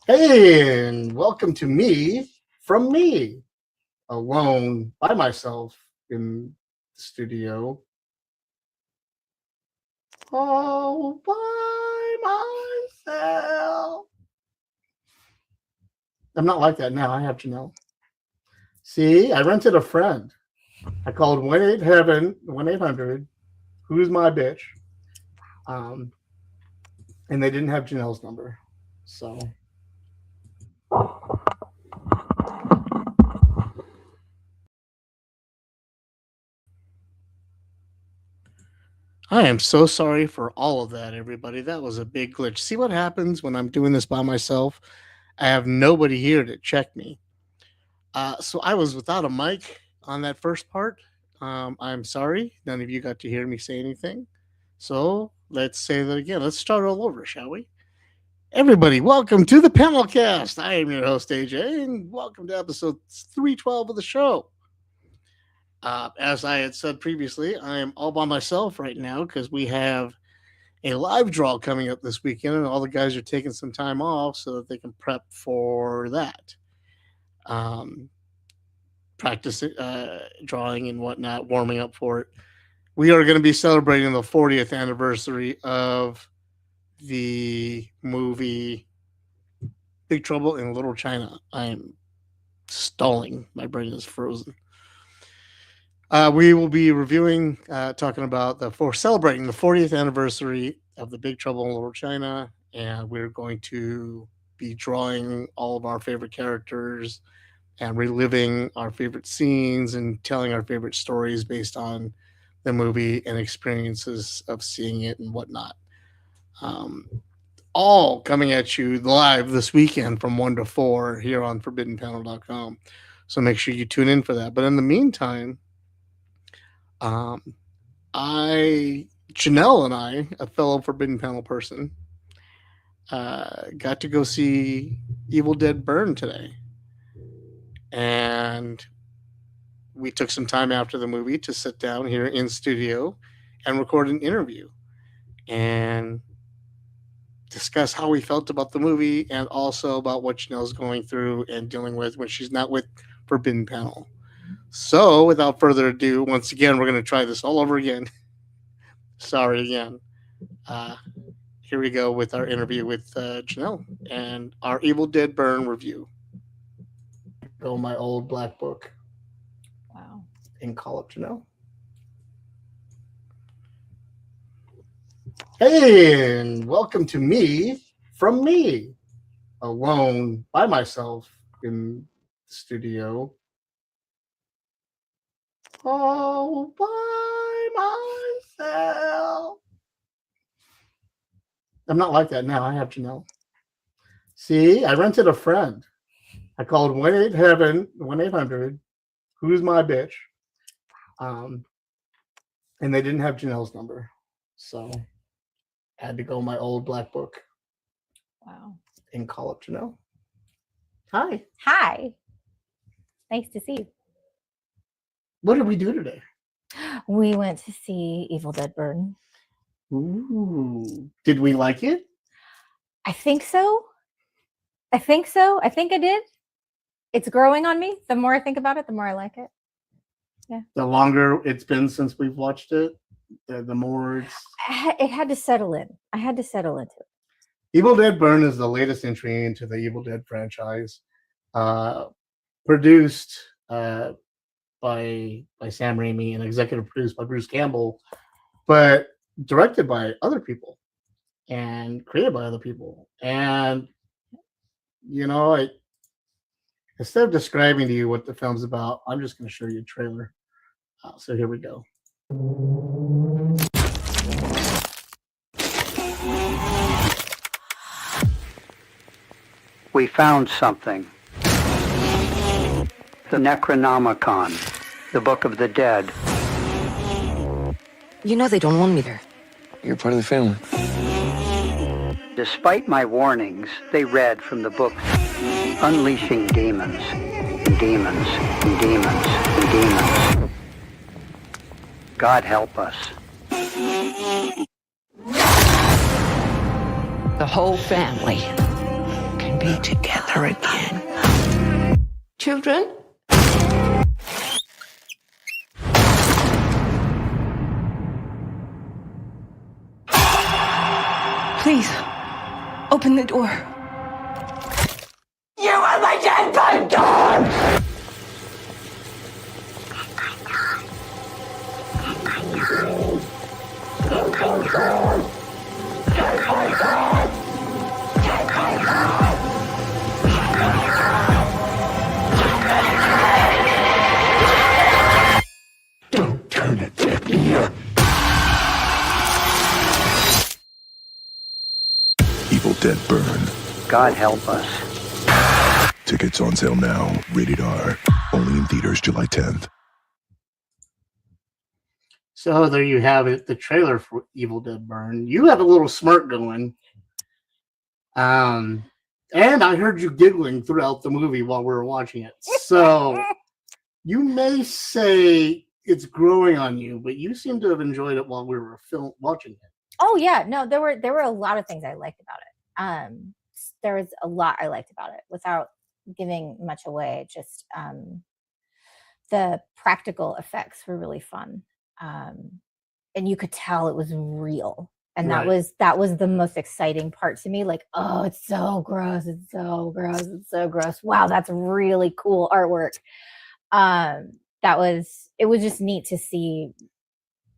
Hey, and welcome to me from me, alone by myself in the studio. All by myself. I'm not like that now. I have Janelle. See, I rented a friend. I called 1-800, who's my bitch? Um, and they didn't have Janelle's number. So I am so sorry for all of that, everybody. That was a big glitch. See what happens when I'm doing this by myself? I have nobody here to check me. So I was without a mic on that first part. I'm sorry. None of you got to hear me say anything. So let's say that again. Let's start all over, shall we? Everybody, welcome to the PanelCast. I am your host, AJ, and welcome to episode 312 of the show. As I had said previously, I am all by myself right now because we have a live draw coming up this weekend, and all the guys are taking some time off so that they can prep for that. Um, Practice drawing and whatnot, warming up for it. We are going to be celebrating the 40th anniversary of the movie Big Trouble in Little China. I am stalling. My brain is frozen. We will be reviewing, talking about celebrating the 40th anniversary of the Big Trouble in Little China, and we're going to be drawing all of our favorite characters and reliving our favorite scenes and telling our favorite stories based on the movie and experiences of seeing it and whatnot. Um, all coming at you live this weekend from 1 to 4 here on ForbiddenPanel.com. So make sure you tune in for that. But in the meantime, Janelle and I, a fellow Forbidden Panel person, got to go see Evil Dead Burn today. And we took some time after the movie to sit down here in studio and record an interview and discuss how we felt about the movie and also about what Janelle's going through and dealing with when she's not with Forbidden Panel. So, without further ado, once again, we're going to try this all over again. Sorry again. Here we go with our interview with Janelle and our Evil Dead Burn review. Go my old black book. Wow. And call up Janelle. Hey, and welcome to me from me, alone by myself in the studio. All by myself. I'm not like that now. I have Janelle. See, I rented a friend. I called 1-800, who's my bitch? And they didn't have Janelle's number. So I had to go my old black book. Wow. And call up Janelle. Hi. Hi. Nice to see you. What did we do today? We went to see Evil Dead Burn. Ooh. Did we like it? I think so. I think I did. It's growing on me. The more I think about it, the more I like it. Yeah. The longer it's been since we've watched it, the more it's... It had to settle in. I had to settle into it. Evil Dead Burn is the latest entry into the Evil Dead franchise. Produced by Sam Raimi and executive produced by Bruce Campbell, but directed by other people and created by other people. And, you know, instead of describing to you what the film's about, I'm just going to show you a trailer. So here we go. We found something. The Necronomicon, the Book of the Dead. You know they don't want me there. You're part of the family. Despite my warnings, they read from the book, unleashing demons, and demons, and demons, and demons. God help us. The whole family can be together again. Children? Please, open the door. You are my dead dog! Don't turn a deaf ear. Evil Dead Burn. God help us. Tickets on sale now. Rated R. Only in theaters July 10th. So there you have it, the trailer for Evil Dead Burn. You had a little smirk going. And I heard you giggling throughout the movie while we were watching it. So you may say it's growing on you, but you seem to have enjoyed it while we were watching it. Oh yeah, no, there were a lot of things I liked about it. There was a lot I liked about it without giving much away. Just the practical effects were really fun, and you could tell it was real. And that was the most exciting part to me. Like, oh, it's so gross. It's so gross. It's so gross. Wow, that's really cool artwork. It was just neat to see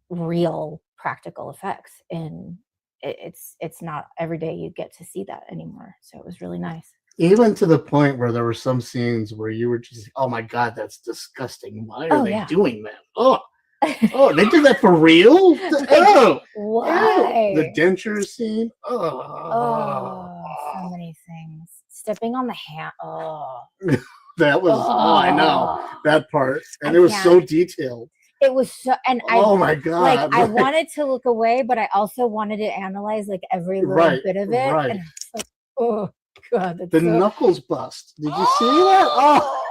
real practical effects. And it's not every day you get to see that anymore. So it was really nice. Even to the point where there were some scenes where you were just, oh my God, that's disgusting. Why are they doing that? Oh, they did that for real? Oh, why? The denture scene. Oh, so many things. Stepping on the hand. Oh, that was. Oh, I know that part, and it was so detailed. It was so, and oh my God! Like I wanted to look away, but I also wanted to analyze like every little bit of it. Right. And I was like, oh God, that's the knuckles bust. Did you see that? Oh,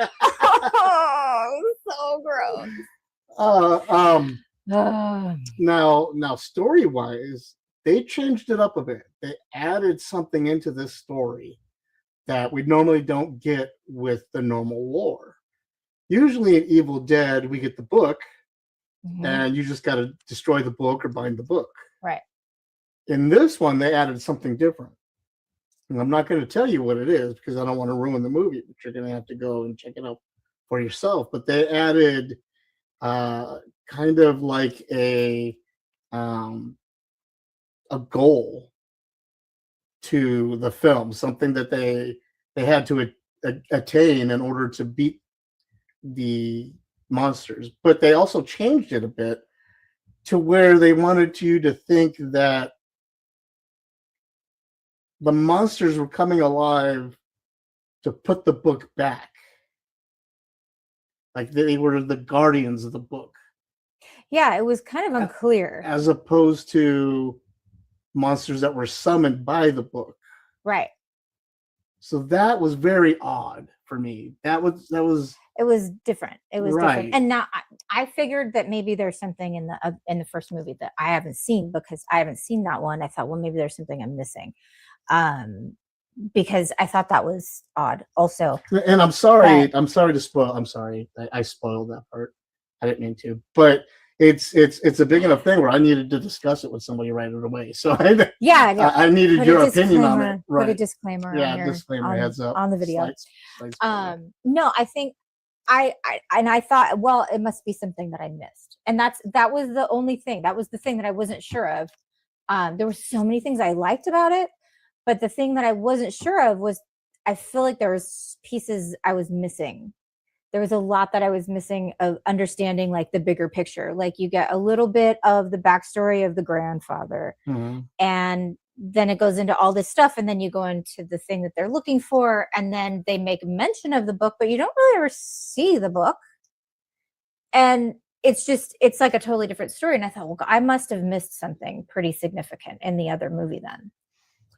oh, it was so gross. Now story wise, they changed it up a bit. They added something into this story that we normally don't get with the normal lore. Usually in Evil Dead, we get the book, and you just got to destroy the book or bind the book. Right. In this one, they added something different. And I'm not going to tell you what it is because I don't want to ruin the movie, but you're going to have to go and check it out for yourself. But they added kind of like a goal to the film, something that they had to attain in order to beat the monsters. But they also changed it a bit to where they wanted you to think that the monsters were coming alive to put the book back. Like they were the guardians of the book. Yeah, it was kind of unclear. As opposed to monsters that were summoned by the book. Right. So that was very odd for me. It was different. It was different. And now I figured that maybe there's something in the first movie that I haven't seen because I haven't seen that one. I thought, well, maybe there's something I'm missing. Because I thought that was odd also. And I'm sorry to spoil. I'm sorry. I spoiled that part. I didn't mean to, but it's a big enough thing where I needed to discuss it with somebody right away. So I needed your opinion on it. Right. Put a disclaimer. Yeah, disclaimer heads up on the video. Slides no, I think I thought, well, it must be something that I missed, and that was the only thing. That was the thing that I wasn't sure of. There were so many things I liked about it, but the thing that I wasn't sure of was I feel like there was pieces I was missing. There was a lot that I was missing of understanding like the bigger picture. Like you get a little bit of the backstory of the grandfather, and then it goes into all this stuff, and then you go into the thing that they're looking for, and then they make mention of the book, but you don't really ever see the book. And it's like a totally different story. And I thought, well, I must have missed something pretty significant in the other movie then.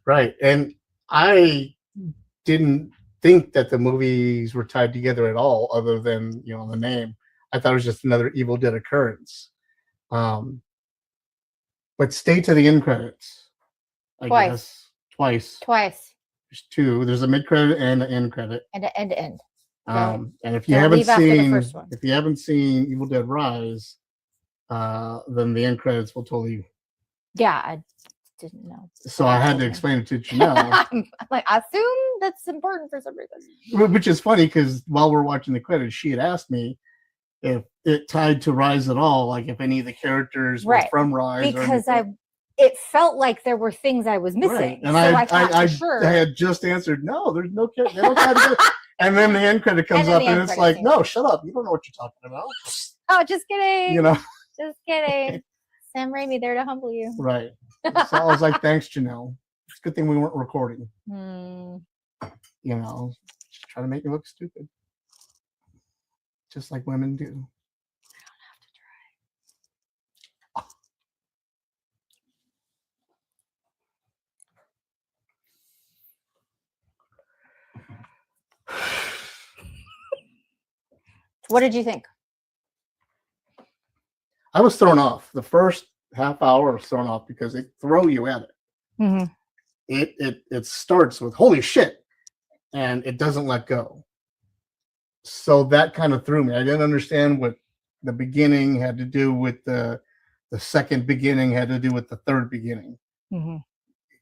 Right. And I didn't think that the movies were tied together at all, other than, the name. I thought it was just another Evil Dead occurrence. But stay to the end credits. I guess. Twice. There's two. There's a mid credit and an end credit. And an end to end. And if you Don't haven't leave after the seen, first one. if you haven't seen Evil Dead Rise, then the end credits will totally. Yeah, I didn't know. So I had to explain it to Janelle, I'm like, I assume that's important for some reason. which is funny because while we're watching the credits, she had asked me if it tied to Rise at all, like if any of the characters were Right. from Rise. Because it felt like there were things I was missing. Right. And so I thought I for sure. I had just answered, no, there's no character. They don't tie together. And then the end credit comes up and it's like, no, shut up. You don't know what you're talking about. Oh, just kidding. You know? Just kidding. Sam Raimi there to humble you. Right. So I was like, thanks, Janelle. It's a good thing we weren't recording. Hmm. You know, just trying to make me look stupid. Just like women do. I don't have to try. What did you think? I was thrown off. The first half hour was thrown off because they throw you at it. Mm-hmm. It starts with holy shit, and it doesn't let go. So that kind of threw me. I didn't understand what the beginning had to do with the second beginning had to do with the third beginning. Mm-hmm.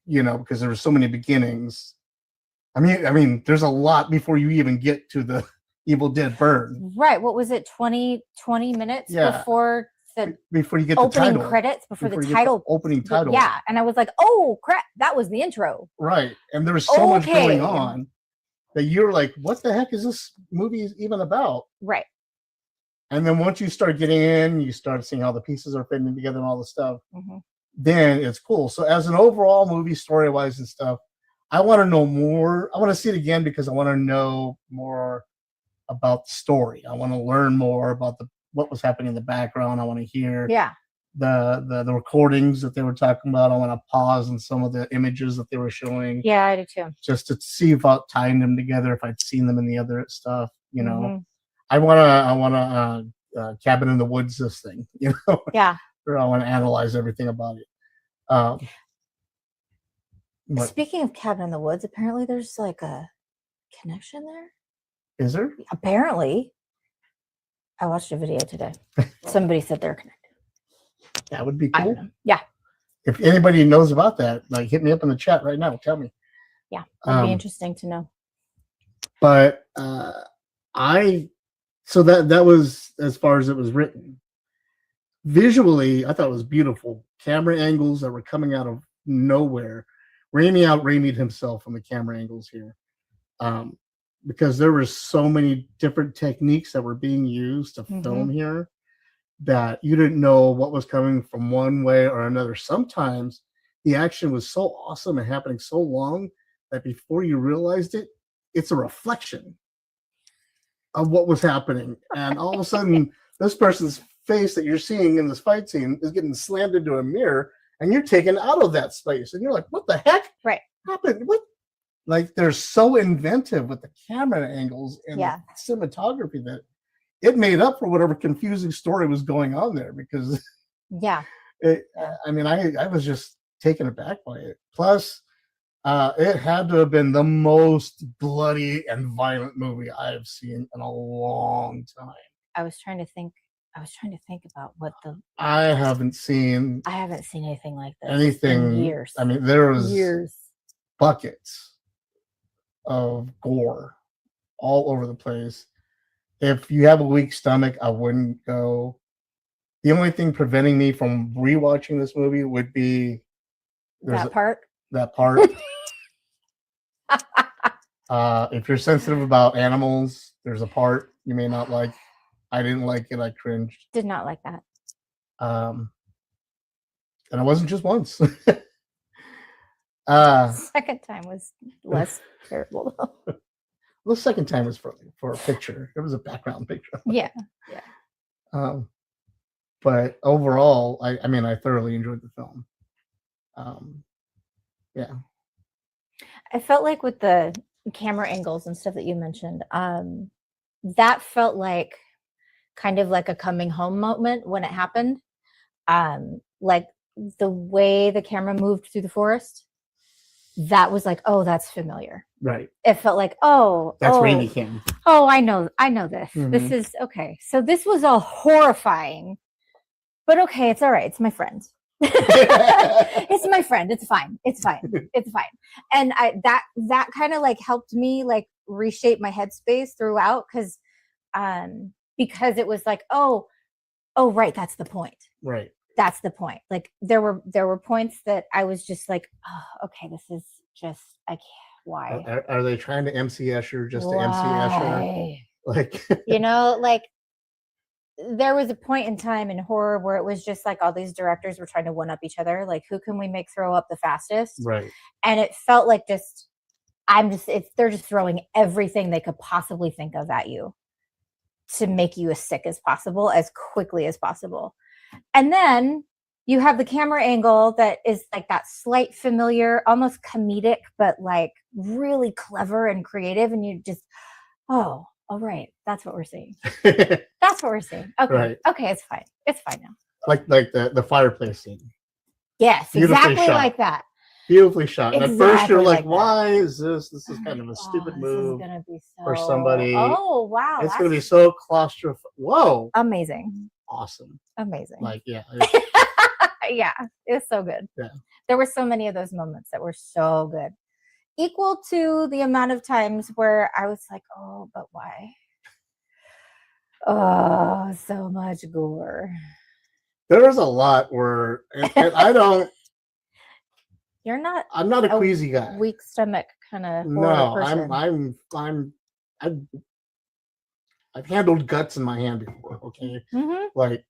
You know, because there were so many beginnings. I mean, there's a lot before you even get to the Evil Dead Burn. Right. What was it? 20 minutes before the before you get the opening title. credits, before Before the you get title. opening title. Yeah. And I was like, oh crap, that was the intro. Right. And there was so much going Okay. on that you're like, what the heck is this movie even about? Right. And then once you start getting in, you start seeing how the pieces are fitting together and all the stuff. Mm-hmm. Then it's cool. So as an overall movie, story-wise and stuff, I want to know more. I want to see it again because I want to know more about the story. I want to learn more about what was happening in the background. I want to hear the recordings that they were talking about. I want to pause on some of the images that they were showing. Yeah, I do too. Just to see about tying them together, if I'd seen them in the other stuff, you know. Mm-hmm. I want to Cabin in the Woods this thing, you know. Yeah. Or I want to analyze everything about it. Speaking of Cabin in the Woods, apparently there's like a connection there. Is there? Apparently. I watched a video today. Somebody said they're connected. That would be I cool. don't know. Yeah. If anybody knows about that, like hit me up in the chat right now. Tell me. Yeah. It'd be interesting to know. But so that was as far as it was written. Visually, I thought it was beautiful. Camera angles that were coming out of nowhere. Raimi out-Raimi'd himself on the camera angles here. Because there were so many different techniques that were being used to film here that you didn't know what was coming from one way or another. Sometimes the action was so awesome and happening so long that before you realized it, it's a reflection of what was happening. And all of a sudden, this person's face that you're seeing in this fight scene is getting slammed into a mirror and you're taken out of that space. And you're like, what the heck happened? What? Like, they're so inventive with the camera angles and the cinematography that it made up for whatever confusing story was going on there. Because, I mean, I was just taken aback by it. Plus, it had to have been the most bloody and violent movie I've seen in a long time. I was trying to think about what I haven't seen anything like this in years. I mean, there was years. Buckets of gore all over the place. If you have a weak stomach, I wouldn't go. The only thing preventing me from rewatching this movie would be that part. If you're sensitive about animals, there's a part you may not like. I didn't like it. I cringed. Did not like that. And it wasn't just once. Second time was less terrible though. The second time was for a picture. It was a background picture. Yeah. But overall, I mean, I thoroughly enjoyed the film. I felt like with the camera angles and stuff that you mentioned, that felt like kind of like a coming home moment when it happened. Like the way the camera moved through the forest. that was like, oh, that's familiar. Right. It felt like, oh, That's oh, Randy Kim. oh, I know this. This Mhm. is okay. So this was all horrifying, but okay, it's all right. It's my friend. It's my friend. It's fine. It's fine. It's fine. And that kind of like helped me like reshape my headspace throughout because it was like, oh, right, that's the point. Right. That's the point. Like there were points that I was just like, oh, okay, this is just I can't. Why? Are they trying to MC Escher just to MC Escher? Like, like there was a point in time in horror where it was just like all these directors were trying to one up each other. Like, who can we make throw up the fastest? right. And it felt like they're just throwing everything they could possibly think of at you to make you as sick as possible, as quickly as possible. And then you have the camera angle that is like that slight familiar, almost comedic, but like really clever and creative. And you just, oh, all right, that's what we're seeing. That's what we're seeing. Okay, Right. okay, it's fine. It's fine now. like the fireplace scene. Yes, Beautifully exactly shot. like that. Beautifully shot. And at first you're Exactly like, like that. why is this? This is kind of a stupid This move is gonna be so, for somebody. Oh wow, It's going to be so claustrophobic. Whoa. amazing, Awesome. amazing. Like, yeah. Yeah, it was so good. Yeah. There were so many of those moments that were so good, equal to the amount of times where I was like, oh, but why? Oh, so much gore. There was a lot where, and I don't, You're not I'm not a a queasy guy. weak stomach kind of No, person. I've handled guts in my hand before. Okay. Mhm. Like,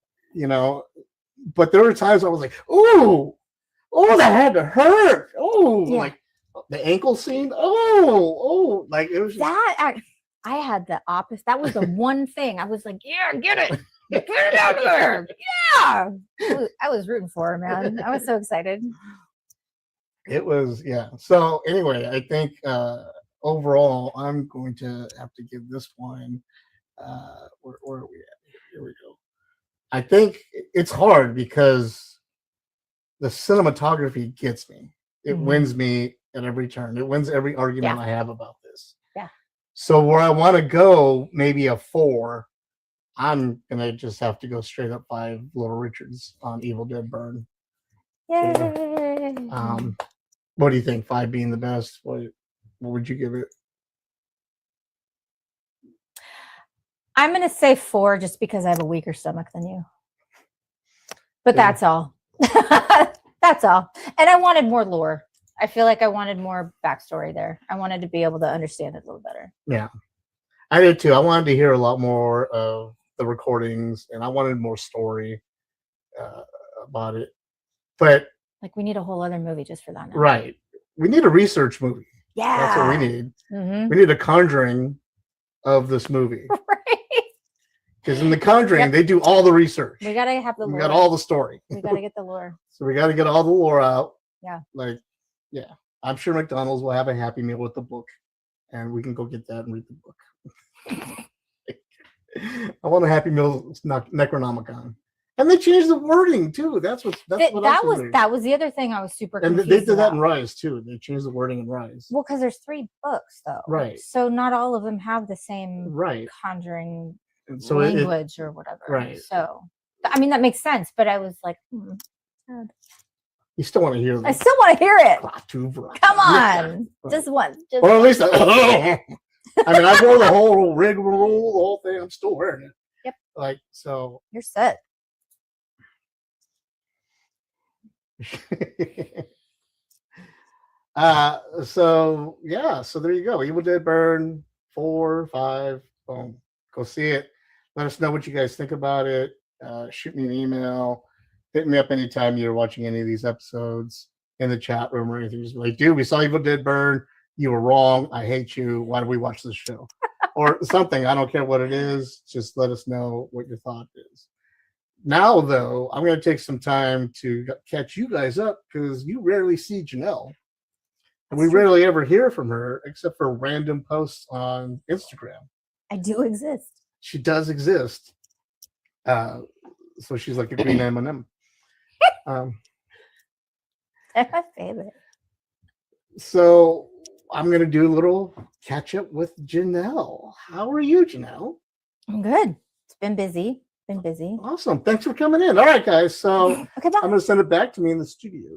but there were times I was like, ooh, that had to hurt. Oh, Yeah. like the ankle scene. Oh, like it was just, I had the opposite. That was the one thing I was like, yeah, get it. Get it out there. Yeah. I was rooting for her, man. I was so excited. it was, yeah. So anyway, I think overall, I'm going to have to give this one. Where are we at? Here we go. I think it's hard because the cinematography gets me. It wins me at every turn. It wins every argument I have about this. Yeah. So where I want to go, maybe a 4, I'm gonna just have to go straight up 5 Little Richards on Evil Dead Burn. Yay. What do you think? 5 being the best? What would you give it? I'm going to say 4 just because I have a weaker stomach than you. But Yeah. that's all. That's all. And I wanted more lore. I feel like I wanted more backstory there. I wanted to be able to understand it a little better. Yeah, I did too. I wanted to hear a lot more of the recordings, and I wanted more story about it. But Like, we need a whole other movie just for that now. right, we need a research movie. Yeah. That's what we need. Mhm. We need a Conjuring of this movie. Right. Because in the Conjuring, they do all the research. We got to have the We lore. got all the story. We got to get the lore. So we got to get all the lore out. Yeah. Like, yeah. I'm sure McDonald's will have a Happy Meal with the book, and we can go get that and read the book. I want a Happy Meal Necronomicon. And they changed the wording too. That's what That was the other thing I was super and confused they did that about. in Rise too. They changed the wording in Rise. Well, because there's 3 books though. Right. So not all of them have the same Right. Conjuring And so language or whatever. Right. So, I mean, that makes sense, but I was like, sad. you still want to hear I still want to hear it. Come on. Right. Just once. Just Or at least I mean, I wore the whole rigmarole, the whole thing. I'm still wearing it. Yep. Like, so. You're set. So yeah, so there you go. Evil Dead Burn 4, 5. Boom. Go see it. Let us know what you guys think about it. Shoot me an email. Hit me up anytime you're watching any of these episodes in the chat room or anything. Just be like, dude, we saw Evil Dead Burn. You were wrong. I hate you. Why did we watch this show? Or something. I don't care what it is. Just let us know what your thought is. Now, though, I'm going to take some time to catch you guys up because you rarely see Janelle. And we rarely ever hear from her except for random posts on Instagram. I do exist. She does exist. So she's like a green M&M. That's my favorite. So I'm gonna do a little catch up with Janelle. How are you, Janelle? I'm good. It's been busy. Been busy. Awesome. Thanks for coming in. All right, guys. So Okay, bye. I'm gonna send it back to me in the studio.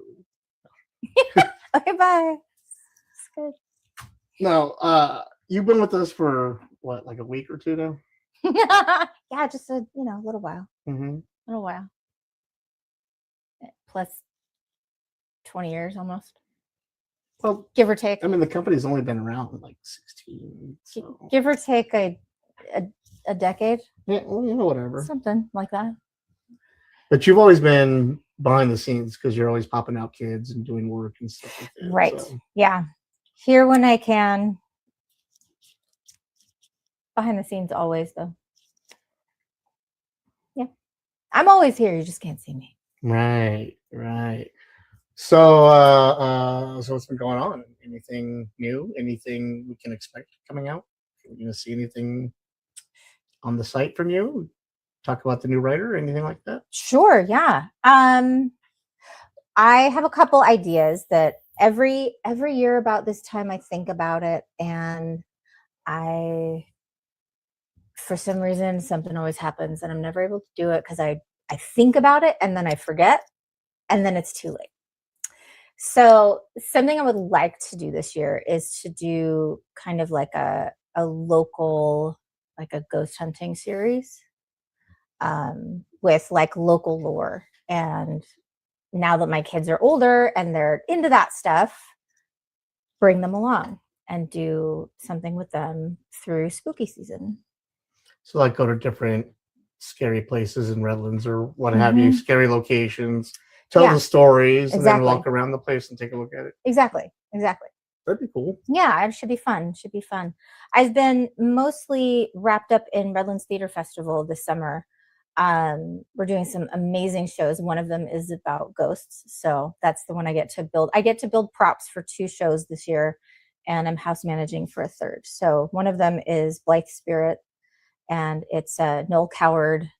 Okay, bye. It's good. Now, you've been with us for what, like a week or two now? Yeah, just a little while. Mm-hmm. Little while. Plus 20 years almost. Well, Give or take. I mean, the company's only been around like 16. So. Give or take a decade. Yeah, well, whatever. Something like that. But you've always been behind the scenes because you're always popping out kids and doing work and stuff like that. Right. So. Yeah. Here when I can. Behind the scenes always, though. Yeah. I'm always here. You just can't see me. Right. So, so what's been going on? Anything new? Anything we can expect coming out? Are we going to see anything on the site from you? Talk about the new writer, anything like that? Sure, yeah. I have a couple ideas that every year about this time I think about it, and for some reason something always happens and I'm never able to do it because I think about it and then I forget and then it's too late. So something I would like to do this year is to do kind of like a local, like a ghost hunting series with like local lore. And now that my kids are older and they're into that stuff, bring them along and do something with them through spooky season. So, like, go to different scary places in Redlands or what have you, scary locations, tell the stories, and then walk around the place and take a look at it. Exactly. That'd be cool. Yeah, it should be fun. I've been mostly wrapped up in Redlands Theater Festival this summer. We're doing some amazing shows. One of them is about ghosts. So that's the one I get to build. I get to build props for 2 shows this year, and I'm house managing for a third. So one of them is Blythe Spirit, and it's a Noel Coward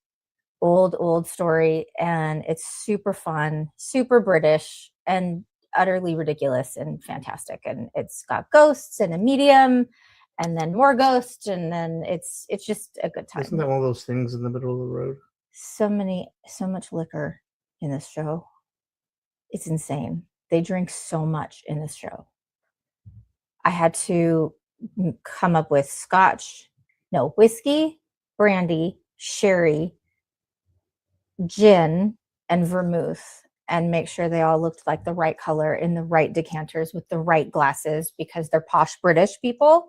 old story, and it's super fun, super British, and utterly ridiculous and fantastic. And it's got ghosts and a medium and then more ghosts, and then it's just a good time. Isn't that one of those things in the middle of the road? So much liquor in this show. It's insane. They drink so much in this show. I had to come up with whiskey, brandy, sherry, gin, and vermouth, and make sure they all looked like the right color in the right decanters with the right glasses, because they're posh British people.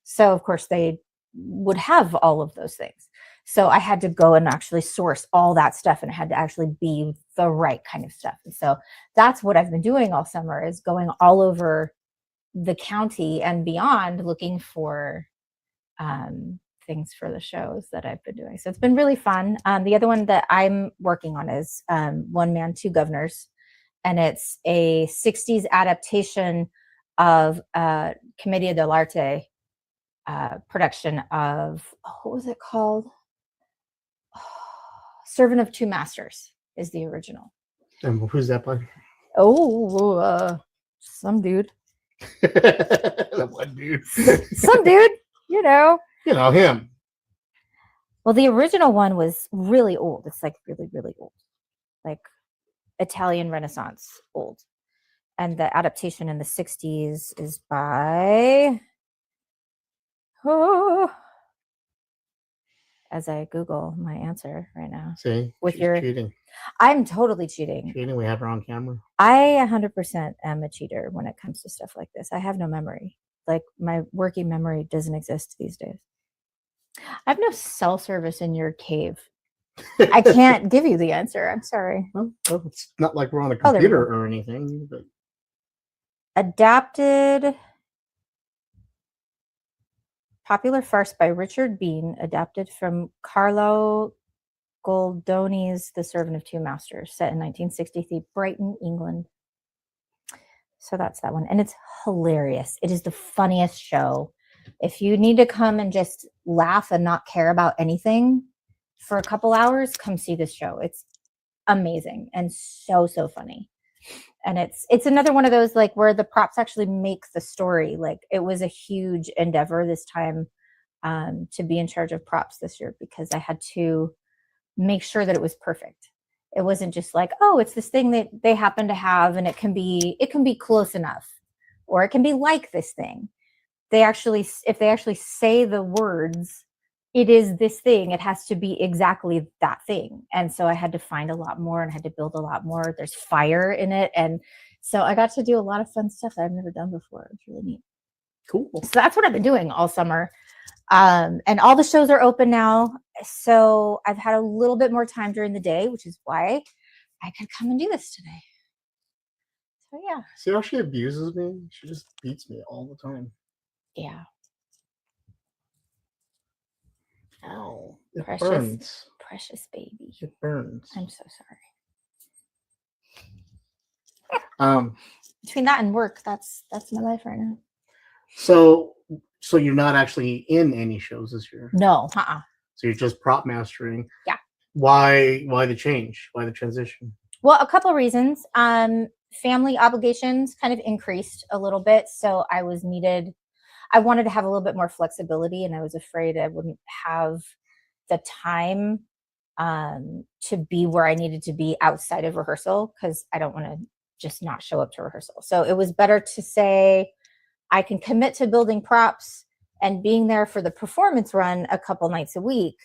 So of course they would have all of those things. So I had to go and actually source all that stuff, and it had to actually be the right kind of stuff. And so that's what I've been doing all summer, is going all over the county and beyond looking for things for the shows that I've been doing. So it's been really fun. The other one that I'm working on is One Man, Two Governors. And it's a 60s adaptation of Commedia dell'arte production of, what was it called? Servant of Two Masters is the original. And who's that by? Some dude. That one dude. Some dude, You know him. Well, the original one was really old. It's like really, really old. Like Italian Renaissance old. And the adaptation in the 60s is by... as I Google my answer right now. See, with she's your cheating. I'm totally cheating. We have her on camera. I 100% am a cheater when it comes to stuff like this. I have no memory. Like, my working memory doesn't exist these days. I have no cell service in your cave. I can't give you the answer. I'm sorry. Well, it's not like we're on a computer or anything. But... Adapted popular farce by Richard Bean, adapted from Carlo Goldoni's The Servant of Two Masters, set in 1963, Brighton, England. So that's that one. And it's hilarious. It is the funniest show. If you need to come and just laugh and not care about anything for a couple hours, come see this show. It's amazing and so funny. And it's another one of those like where the props actually make the story. Like it was a huge endeavor this time to be in charge of props this year, because I had to make sure that it was perfect. It wasn't just like, oh, it's this thing that they happen to have and it can be close enough, or it can be like this thing. If they actually say the words, it is this thing, it has to be exactly that thing. And so I had to find a lot more and had to build a lot more. There's fire in it. And so I got to do a lot of fun stuff that I've never done before. It was really neat. Cool. So that's what I've been doing all summer. And all the shows are open now. So I've had a little bit more time during the day, which is why I could come and do this today. So yeah. See how she abuses me? She just beats me all the time. Yeah. Ow. It Precious. burns. Precious baby. It burns. I'm so sorry. Between that and work, that's my life right now. So you're not actually in any shows this year? No, So you're just prop mastering. Yeah. Why the change? Why the transition? Well, a couple of reasons. Family obligations kind of increased a little bit, so I wanted to have a little bit more flexibility, and I was afraid I wouldn't have the time to be where I needed to be outside of rehearsal, because I don't want to just not show up to rehearsal. So it was better to say I can commit to building props and being there for the performance run a couple nights a week,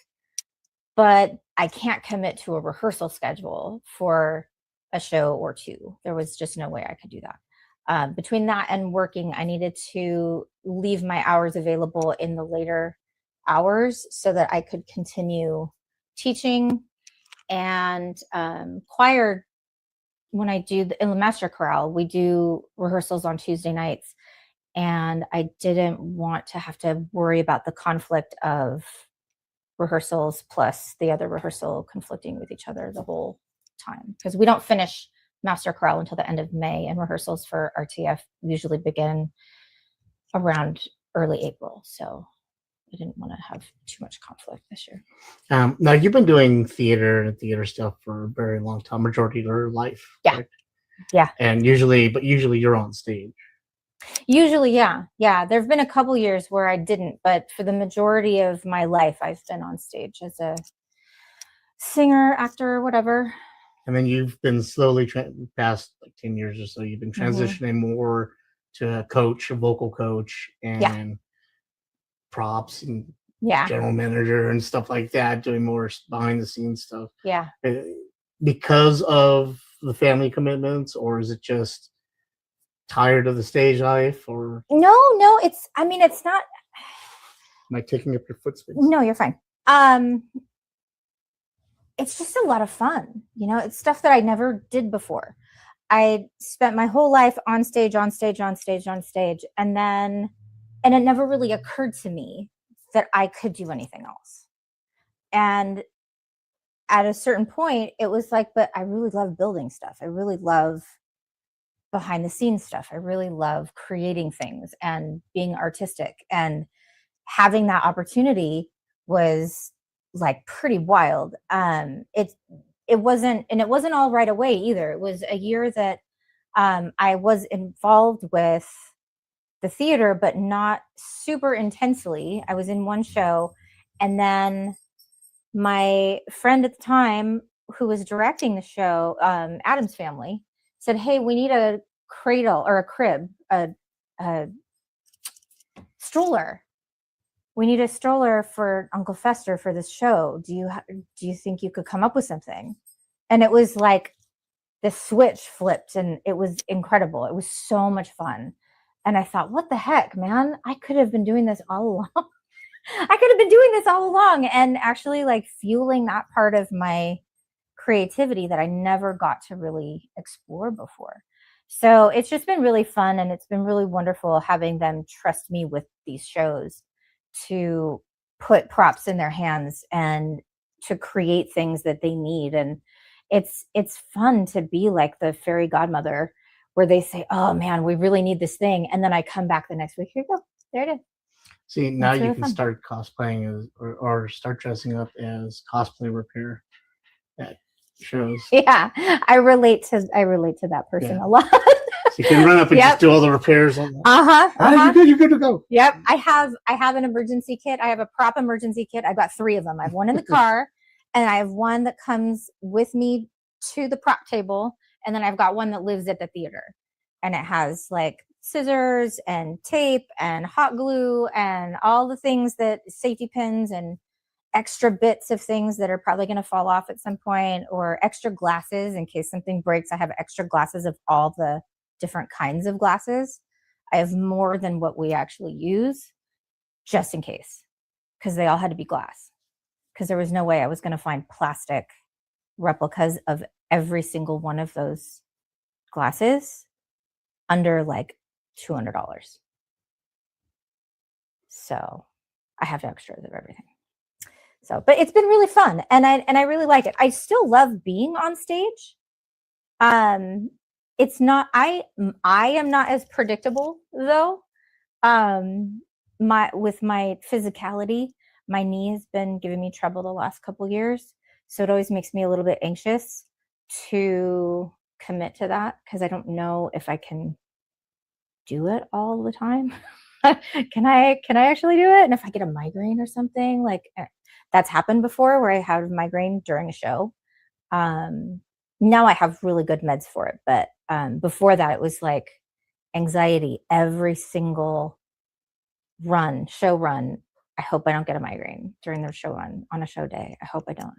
but I can't commit to a rehearsal schedule for a show or two. There was just no way I could do that. Between that and working, I needed to leave my hours available in the later hours so that I could continue teaching. And choir, when I do in the master chorale, we do rehearsals on Tuesday nights, and I didn't want to have to worry about the conflict of rehearsals plus the other rehearsal conflicting with each other the whole time, because we don't finish master chorale until the end of May, and rehearsals for RTF usually begin around early April. So I didn't want to have too much conflict this year. Now you've been doing theater stuff for a very long time, majority of your life. Yeah. Right? Yeah. And usually you're on stage. Usually, yeah. There have been a couple years where I didn't, but for the majority of my life, I've been on stage as a singer, actor, whatever. And then you've been slowly past like 10 years or so, you've been transitioning more to a coach, a vocal coach, and props and general manager and stuff like that, doing more behind the scenes stuff. Yeah. Because of the family commitments, or is it just tired of the stage life? Or no, it's not. Am I taking up your foot space? No, you're fine. It's just a lot of fun. It's stuff that I never did before. I spent my whole life on stage, and it never really occurred to me that I could do anything else. And at a certain point, it was like, but I really love building stuff. I really love behind the scenes stuff. I really love creating things and being artistic, and having that opportunity was like pretty wild. It wasn't all right away either. It was a year that I was involved with the theater, but not super intensely. I was in one show, and then my friend at the time who was directing the show, Adam's Family, said, "Hey, we need a cradle or a crib, a stroller. We need a stroller for Uncle Fester for this show. Do you think you could come up with something?" And it was like the switch flipped, and it was incredible. It was so much fun. And I thought, what the heck, man? I could have been doing this all along. And actually like fueling that part of my creativity that I never got to really explore before. So it's just been really fun, and it's been really wonderful having them trust me with these shows to put props in their hands and to create things that they need. And it's fun to be like the fairy godmother where they say, "Oh man, we really need this thing," and then I come back the next week, here you go, there it is. See, now you can start cosplaying or start dressing up as cosplay repair at shows. Yeah, I relate to that person a lot. So you can run up and just do all the repairs on that. You're good to go. Yep. I have an emergency kit. I have a prop emergency kit. I've got 3 of them. I have one in the car, and I have one that comes with me to the prop table, and then I've got one that lives at the theater. And it has like scissors and tape and hot glue and all the things that safety pins and extra bits of things that are probably going to fall off at some point, or extra glasses in case something breaks. I have extra glasses of all the different kinds of glasses. I have more than what we actually use, just in case, because they all had to be glass, because there was no way I was going to find plastic replicas of every single one of those glasses under like $200. So I have extras of everything. So, but it's been really fun, and I really like it. I still love being on stage. It's not, I am not as predictable though. With my physicality, my knee has been giving me trouble the last couple years, so it always makes me a little bit anxious to commit to that, because I don't know if I can do it all the time. Can I actually do it? And if I get a migraine or something, like that's happened before, where I had a migraine during a show. Now I have really good meds for it, but before that, it was like anxiety every single show run. I hope I don't get a migraine during the show run on a show day. I hope I don't.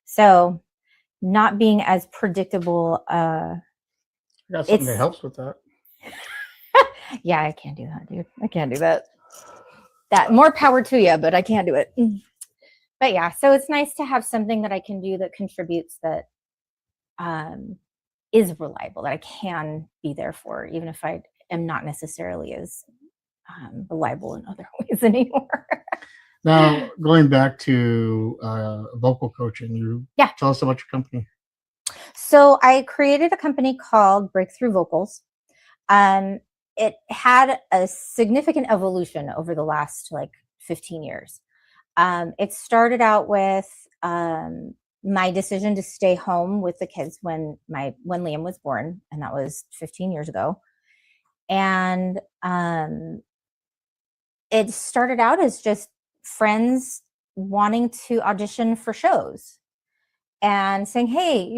So not being as predictable. I got something that helps with that. Yeah, I can't do that, dude. I can't do that. That more power to you, but I can't do it. But yeah, so it's nice to have something that I can do that contributes, that is reliable, that I can be there for, even if I am not necessarily as reliable in other ways anymore. Now, going back to vocal coaching, tell us about your company. So I created a company called Breakthrough Vocals. It had a significant evolution over the last like 15 years. It started out with my decision to stay home with the kids when Liam was born, and that was 15 years ago. And it started out as just friends wanting to audition for shows and saying, hey,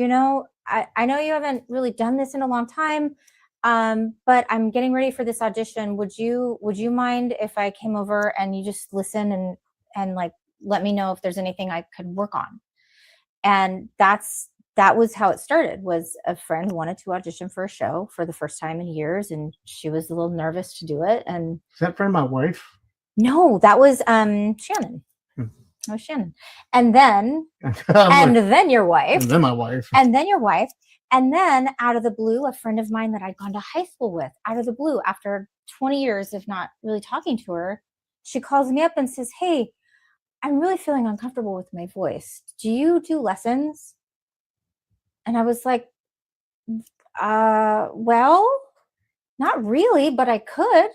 I know you haven't really done this in a long time, but I'm getting ready for this audition. Would you mind if I came over and you just listen and like let me know if there's anything I could work on? And that was how it started. Was a friend wanted to audition for a show for the first time in years, and she was a little nervous to do it. And is that friend my wife? No, that was Shannon. That was Shannon. And then then your wife. And then my wife. And then your wife. And then out of the blue, a friend of mine that I'd gone to high school with, out of the blue, after 20 years of not really talking to her, she calls me up and says, hey, I'm really feeling uncomfortable with my voice. Do you do lessons? And I was like, well, not really, but I could.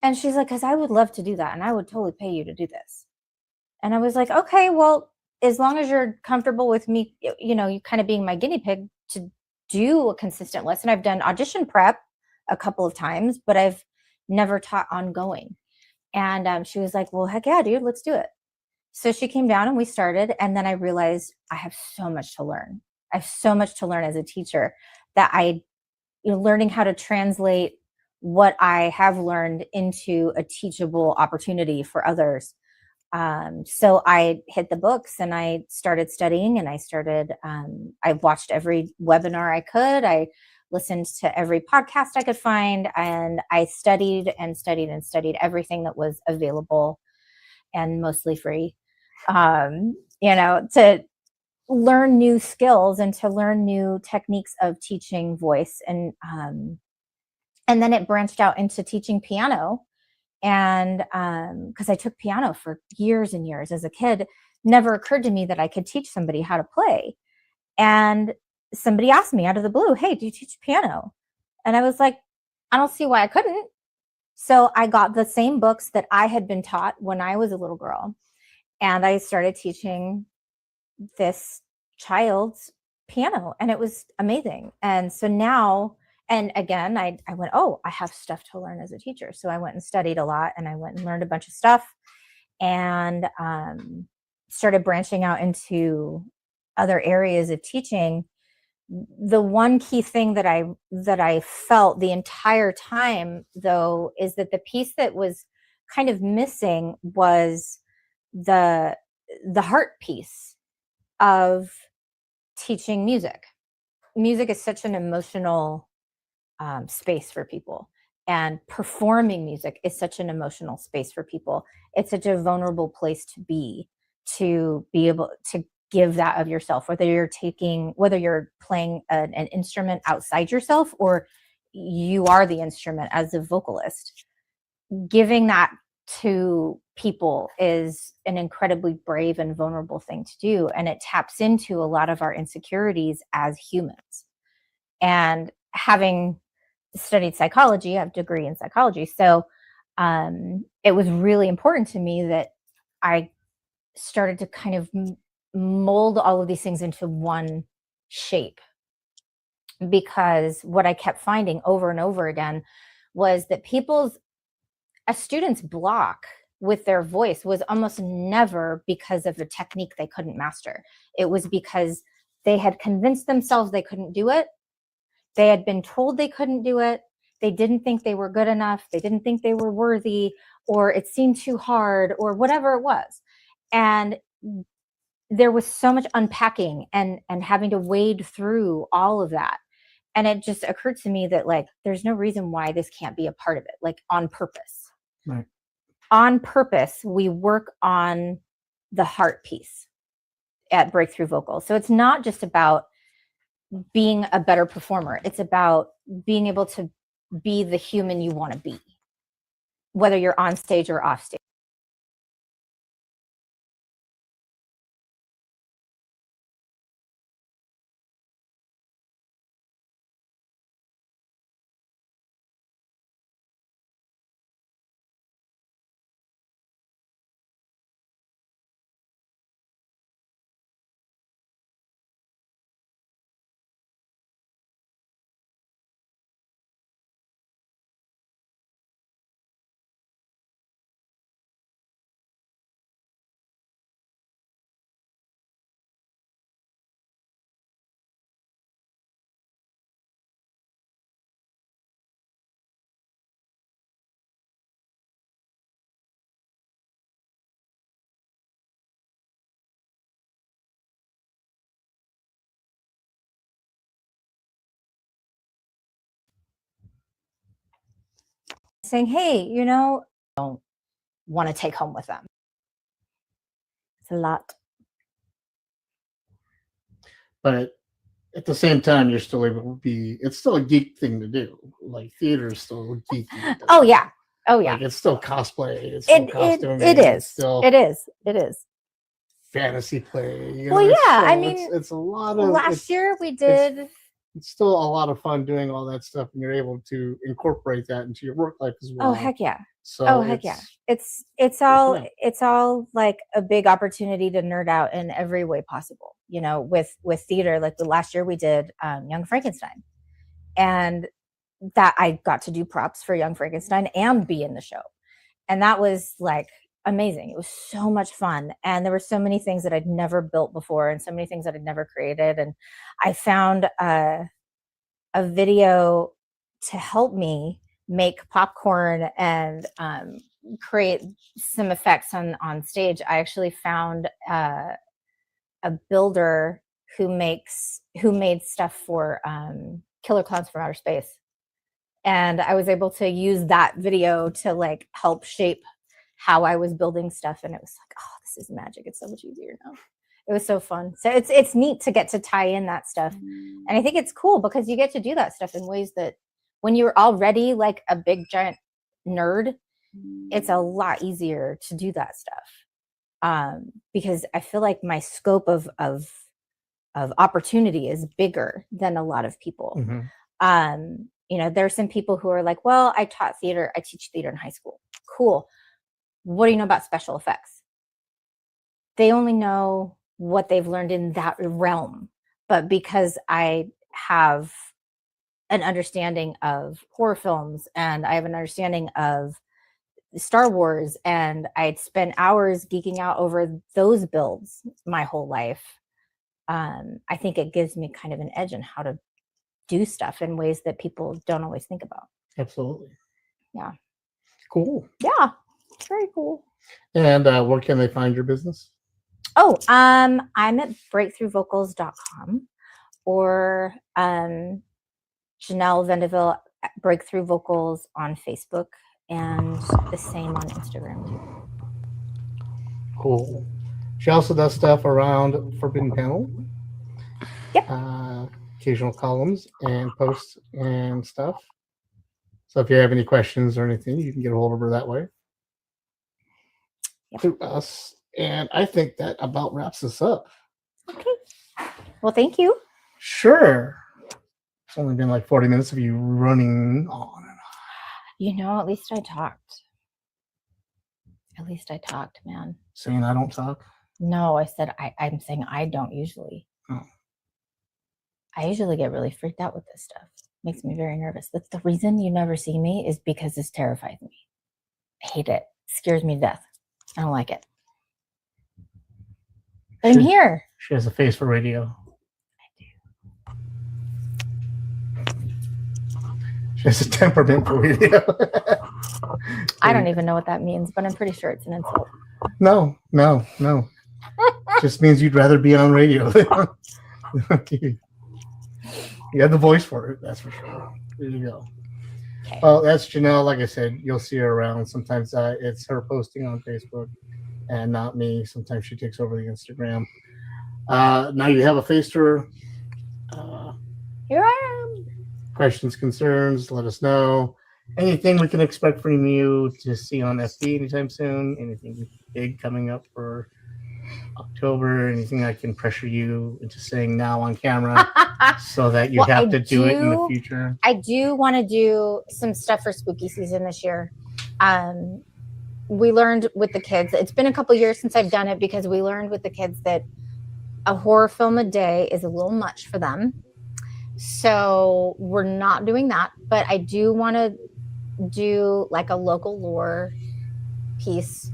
And she's like, because I would love to do that, and I would totally pay you to do this. And I was like, okay, well, as long as you're comfortable with me, you kind of being my guinea pig to do a consistent lesson. I've done audition prep a couple of times, but I've never taught ongoing. And she was like, well, heck yeah, dude, let's do it. So she came down and we started. And then I realized I have so much to learn. I have so much to learn as a teacher, that learning how to translate what I have learned into a teachable opportunity for others. So I hit the books and I started studying, and I watched every webinar I could. I listened to every podcast I could find, and I studied and studied and studied everything that was available and mostly free, to learn new skills and to learn new techniques of teaching voice. And then it branched out into teaching piano. And because I took piano for years and years as a kid, never occurred to me that I could teach somebody how to play. And somebody asked me out of the blue, hey, do you teach piano? And I was like, I don't see why I couldn't. So I got the same books that I had been taught when I was a little girl, and I started teaching this child's piano, and it was amazing. And so now, and again, I went, oh, I have stuff to learn as a teacher. So I went and studied a lot, and I went and learned a bunch of stuff, and started branching out into other areas of teaching. The one key thing that I felt the entire time, though, is that the piece that was kind of missing was the heart piece of teaching music. Music is such an emotional space for people, and performing music is such an emotional space for people. It's such a vulnerable place to be able to give that of yourself, whether you're playing an instrument outside yourself, or you are the instrument as a vocalist. Giving that to people is an incredibly brave and vulnerable thing to do, and it taps into a lot of our insecurities as humans. And having studied psychology, I have a degree in psychology, so it was really important to me that I started to kind of mold all of these things into one shape, because what I kept finding over and over again was that a student's block with their voice was almost never because of a technique they couldn't master. It was because they had convinced themselves they couldn't do it. They had been told they couldn't do it. They didn't think they were good enough. They didn't think they were worthy, or it seemed too hard, or whatever it was. And there was so much unpacking and having to wade through all of that. And it just occurred to me that, like, there's no reason why this can't be a part of it, like on purpose. Right. On purpose, we work on the heart piece at Breakthrough Vocal. So it's not just about being a better performer. It's about being able to be the human you want to be, whether you're on stage or off stage. Saying, hey, don't want to take home with them. It's a lot. But at the same time, you're still able to be. It's still a geek thing to do. Like theater is still geeky. Oh yeah. Oh yeah. Like it's still cosplay. It's still costuming. It is. Still it is. fantasy play. Well, yeah. Still, I mean, it's a lot of. Last year we did. It's still a lot of fun doing all that stuff, and you're able to incorporate that into your work life as well. Oh heck yeah. So heck yeah. It's all like a big opportunity to nerd out in every way possible. With theater, like the last year we did Young Frankenstein, and that I got to do props for Young Frankenstein and be in the show, and that was like amazing. It was so much fun, and there were so many things that I'd never built before, and so many things that I'd never created. And I found a video to help me make popcorn and create some effects on stage. I actually found a builder who made stuff for Killer Clowns from Outer Space, and I was able to use that video to like help shape how I was building stuff. And it was like, oh, this is magic. It's so much easier now. It was so fun. So it's neat to get to tie in that stuff. And I think it's cool because you get to do that stuff in ways that when you're already like a big giant nerd, it's a lot easier to do that stuff. Because I feel like my scope of opportunity is bigger than a lot of people. Mm-hmm. There are some people who are like, well, I teach theater in high school. Cool. What do you know about special effects? They only know what they've learned in that realm. But because I have an understanding of horror films and I have an understanding of Star Wars, and I'd spent hours geeking out over those builds my whole life, I think it gives me kind of an edge on how to do stuff in ways that people don't always think about. Absolutely. Yeah. Cool. Yeah. Very cool. And where can they find your business? Oh, I'm at breakthroughvocals.com or Janelle Vendeville at Breakthrough Vocals on Facebook, and the same on Instagram too. Cool. She also does stuff around Forbidden Panel. Yep. Occasional columns and posts and stuff. So if you have any questions or anything, you can get a hold of her that way. Yep. Through us. And I think that about wraps us up. Okay. Well, thank you. Sure. It's only been like 40 minutes of you running on and on. You know, at least I talked. At least I talked, man. Saying I don't talk? No, I said I'm saying I don't usually. Oh. I usually get really freaked out with this stuff. Makes me very nervous. That's the reason you never see me, is because this terrifies me. I hate it. It scares me to death. I don't like it. But I'm here. She has a face for radio. She has a temperament for radio. I don't even know what that means, but I'm pretty sure it's an insult. No. Just means you'd rather be on radio than on TV. You have the voice for it, that's for sure. There you go. Okay. Well, that's Janelle. Like I said, you'll see her around. Sometimes it's her posting on Facebook and not me. Sometimes she takes over the Instagram. Now you have a face to her. Here I am. Questions, concerns, let us know. Anything we can expect from you to see on FD anytime soon? Anything big coming up for October? Anything I can pressure you into saying now on camera so that you have to do it in the future? I do want to do some stuff for spooky season this year. We learned with the kids, it's been a couple years since I've done it, because we learned with the kids that a horror film a day is a little much for them. So we're not doing that, but I do want to do like a local lore piece.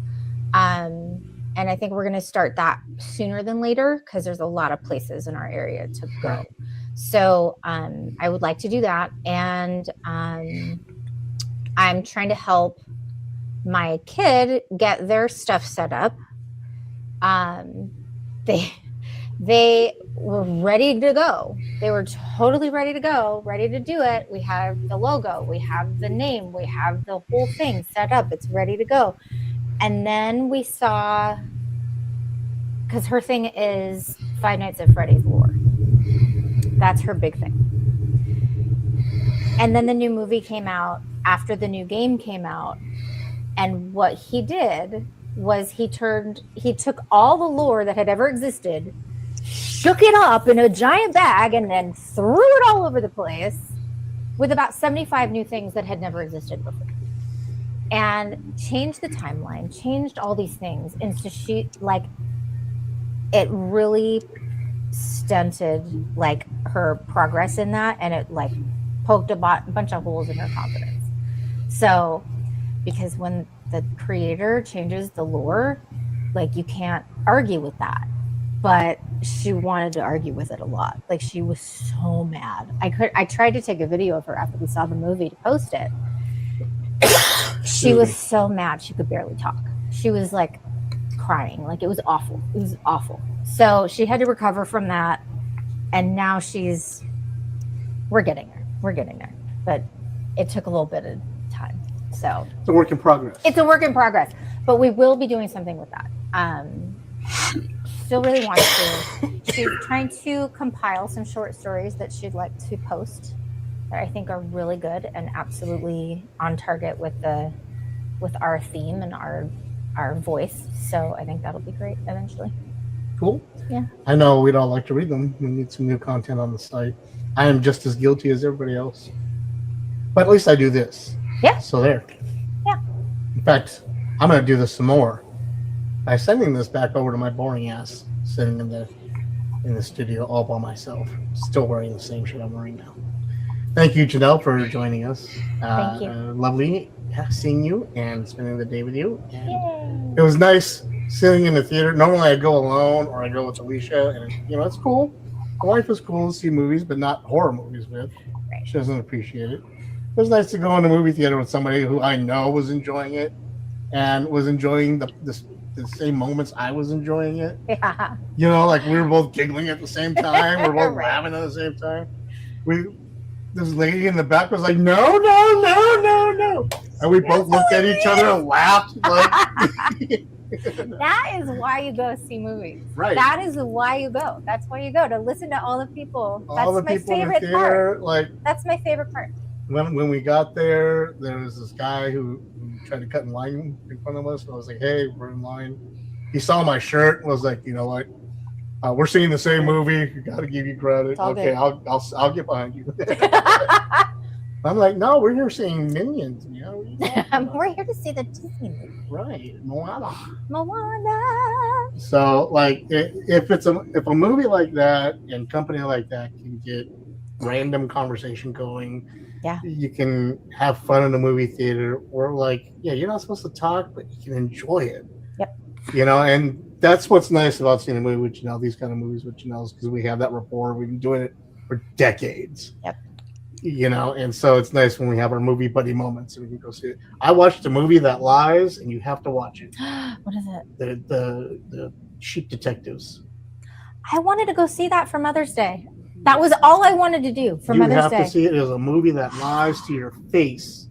And I think we're going to start that sooner than later, because there's a lot of places in our area to go. So I would like to do that. And I'm trying to help my kid get their stuff set up. They were ready to go. They were totally ready to go, ready to do it. We have the logo, we have the name, we have the whole thing set up. It's ready to go. And then we saw, because her thing is Five Nights at Freddy's lore. That's her big thing. And then the new movie came out after the new game came out. And what he did was he took all the lore that had ever existed, shook it up in a giant bag, and then threw it all over the place with about 75 new things that had never existed before. And changed the timeline, changed all these things. And so it really stunted like her progress in that, and it like poked a bunch of holes in her confidence. So, because when the creator changes the lore, like you can't argue with that. But she wanted to argue with it a lot. Like she was so mad. I tried to take a video of her after we saw the movie to post it. She was so mad she could barely talk. She was like crying. Like it was awful. It was awful. So she had to recover from that. And now we're getting there. We're getting there. But it took a little bit of time. So it's a work in progress. It's a work in progress. But we will be doing something with that. Still really wants to. She's trying to compile some short stories that she'd like to post that I think are really good and absolutely on target with our theme and our voice. So I think that'll be great eventually. Cool. Yeah. I know we'd all like to read them. We need some new content on the site. I am just as guilty as everybody else. But at least I do this. Yeah. So there. Yeah. In fact, I'm going to do this some more. by sending this back over to my boring ass sitting in the studio all by myself, still wearing the same shit I'm wearing now. Thank you, Janelle, for joining us. Thank you. Lovely seeing you and spending the day with you. And Yay. it was nice sitting in the theater. Normally, I go alone or I go with Alicia, and it's cool. My wife is cool to see movies, but not horror movies with. Right. She doesn't appreciate it. It was nice to go in a movie theater with somebody who I know was enjoying it and was enjoying the same moments I was enjoying it. Yeah. Like we were both giggling at the same time. We were both Right. laughing at the same time. This lady in the back was like, no, no, no, no, no. And we both looked at each other and laughed. Like, That is why you go see movies. Right. That is why you go. That's why you go, to listen to all the people. all the That's my people in the favorite theater, part. like That's my favorite part. when we got there was this guy who tried to cut in line in front of us. I was like, hey, we're in line. He saw my shirt and was like, you know what? We're seeing the same movie. You got to give you credit. Okay, I'll get behind you. I'm like, no, we're here seeing Minions. We're here to see the Disney movie. Right, Moana. Moana. So, like, if a movie like that and company like that can get random conversation going, Yeah. you can have fun in a movie theater, or like, yeah, you're not supposed to talk, but you can enjoy it. Yep. And that's what's nice about seeing a movie with Janelle, these kind of movies with Janelle, is because we have that rapport. We've been doing it for decades. Yep. And so it's nice when we have our movie buddy moments and we can go see it. I watched a movie that lies, and you have to watch it. What is it? The Sheep Detectives. I wanted to go see that for Mother's Day. That was all I wanted to do for Mother's You have Day. to see it as a movie that lies to your face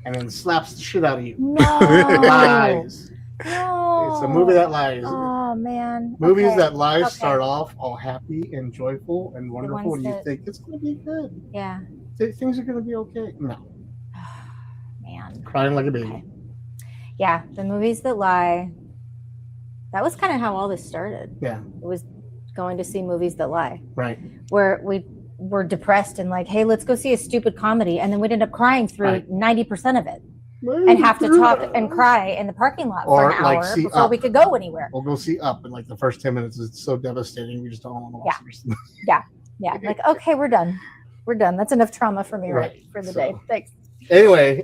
and then slaps the shit out of you. No. Lies. No. It's a movie that lies. Oh man. Movies Okay. that lies Okay. start off all happy and joyful and wonderful, ones and you that- think it's going to be good. Yeah. Things are going to be okay. No, Man. crying like a baby. Okay. Yeah, the movies that lie. That was kind of how all this started. Yeah, It was going to see movies that lie, right. where we were depressed and like, hey, let's go see a stupid comedy, and then we'd end up crying through Right. 90% of it, and have to talk and cry in the parking lot for Or, an like, hour see before we Up. could go anywhere. We'll go see Up, and like the first 10 minutes is so devastating. We just don't want to watch it. Yeah, like okay, we're done. We're done. That's enough trauma for me, right, for the So- day. Thanks. Anyway,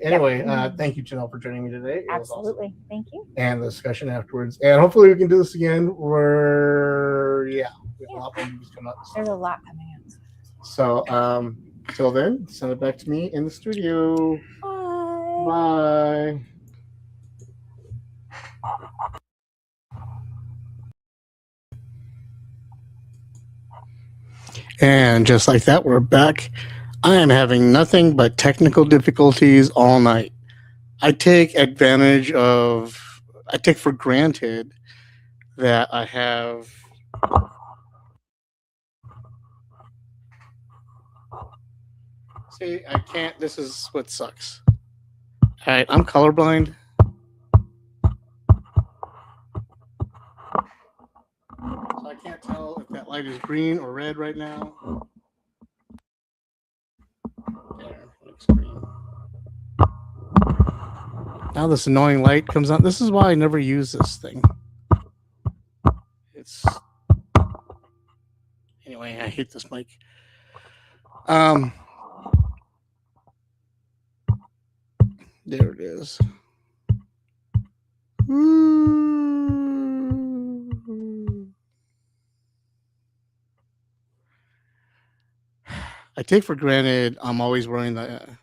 thank you, Janelle, for joining me today. It was awesome. Absolutely. Thank you. And the discussion afterwards. And hopefully we can do this again. We have a lot more movies coming out. There's a lot coming out. So, till then, send it back to me in the studio. Bye. Bye. And just like that, we're back. I am having nothing but technical difficulties all night. I take for granted that I have. See, I can't. This is what sucks. All right, I'm colorblind. So I can't tell if that light is green or red right now. There, looks green. Now this annoying light comes on. This is why I never use this thing. Anyway, I hate this mic. There it is. I take for granted I'm always wearing the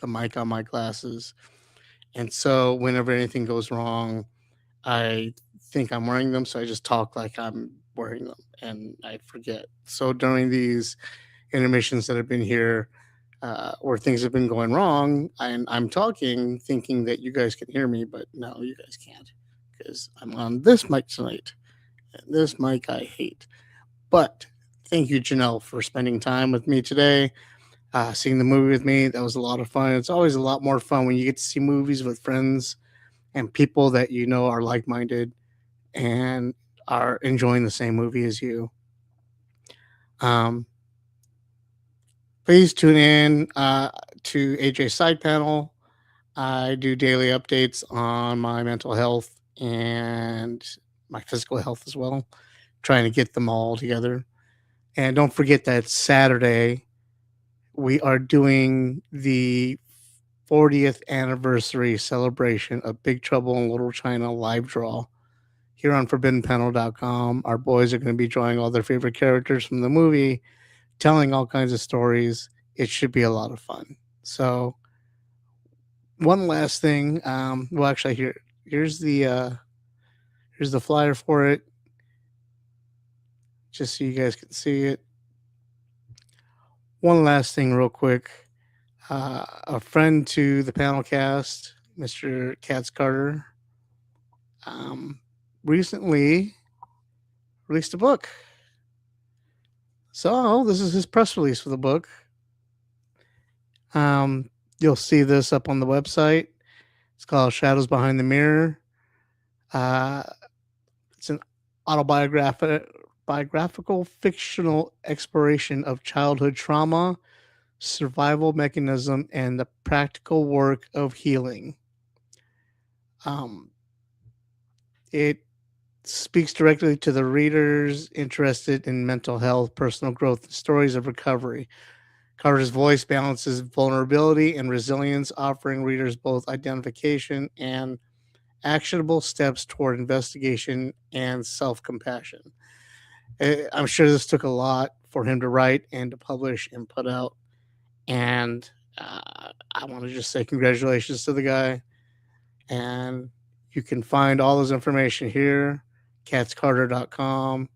mic on my glasses. And so whenever anything goes wrong, I think I'm wearing them. So I just talk like I'm wearing them and I forget. So during these intermissions that have been here, where things have been going wrong, and I'm talking thinking that you guys can hear me, but no, you guys can't because I'm on this mic tonight. And this mic I hate. But thank you, Janelle, for spending time with me today, seeing the movie with me. That was a lot of fun. It's always a lot more fun when you get to see movies with friends and people that you know are like-minded and are enjoying the same movie as you. Please tune in to AJ's Side Panel. I do daily updates on my mental health and my physical health as well, trying to get them all together. And don't forget that Saturday we are doing the 40th anniversary celebration of Big Trouble in Little China live draw here on ForbiddenPanel.com. Our boys are going to be drawing all their favorite characters from the movie, telling all kinds of stories. It should be a lot of fun. So, one last thing. Well, actually, here's the flyer for it, just so you guys can see it. One last thing, real quick. A friend to the PanelCast, Mr. Katz Carter, recently released a book. So this is his press release for the book. You'll see this up on the website. It's called Shadows Behind the Mirror. It's an biographical fictional exploration of childhood trauma, survival mechanism, and the practical work of healing. It speaks directly to the readers interested in mental health, personal growth, and stories of recovery. Carter's voice balances vulnerability and resilience, offering readers both identification and actionable steps toward investigation and self-compassion. I'm sure this took a lot for him to write and to publish and put out. And I want to just say congratulations to the guy. And you can find all his information here, catscarter.com.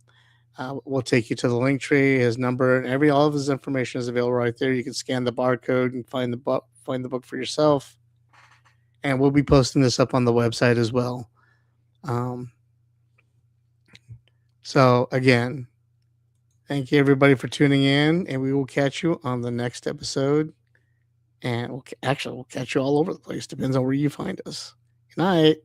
We'll take you to the link tree, his number, and all of his information is available right there. You can scan the barcode and find the book for yourself. And we'll be posting this up on the website as well. So again, thank you everybody for tuning in, and we will catch you on the next episode. And we'll catch you all over the place. Depends on where you find us. Good night.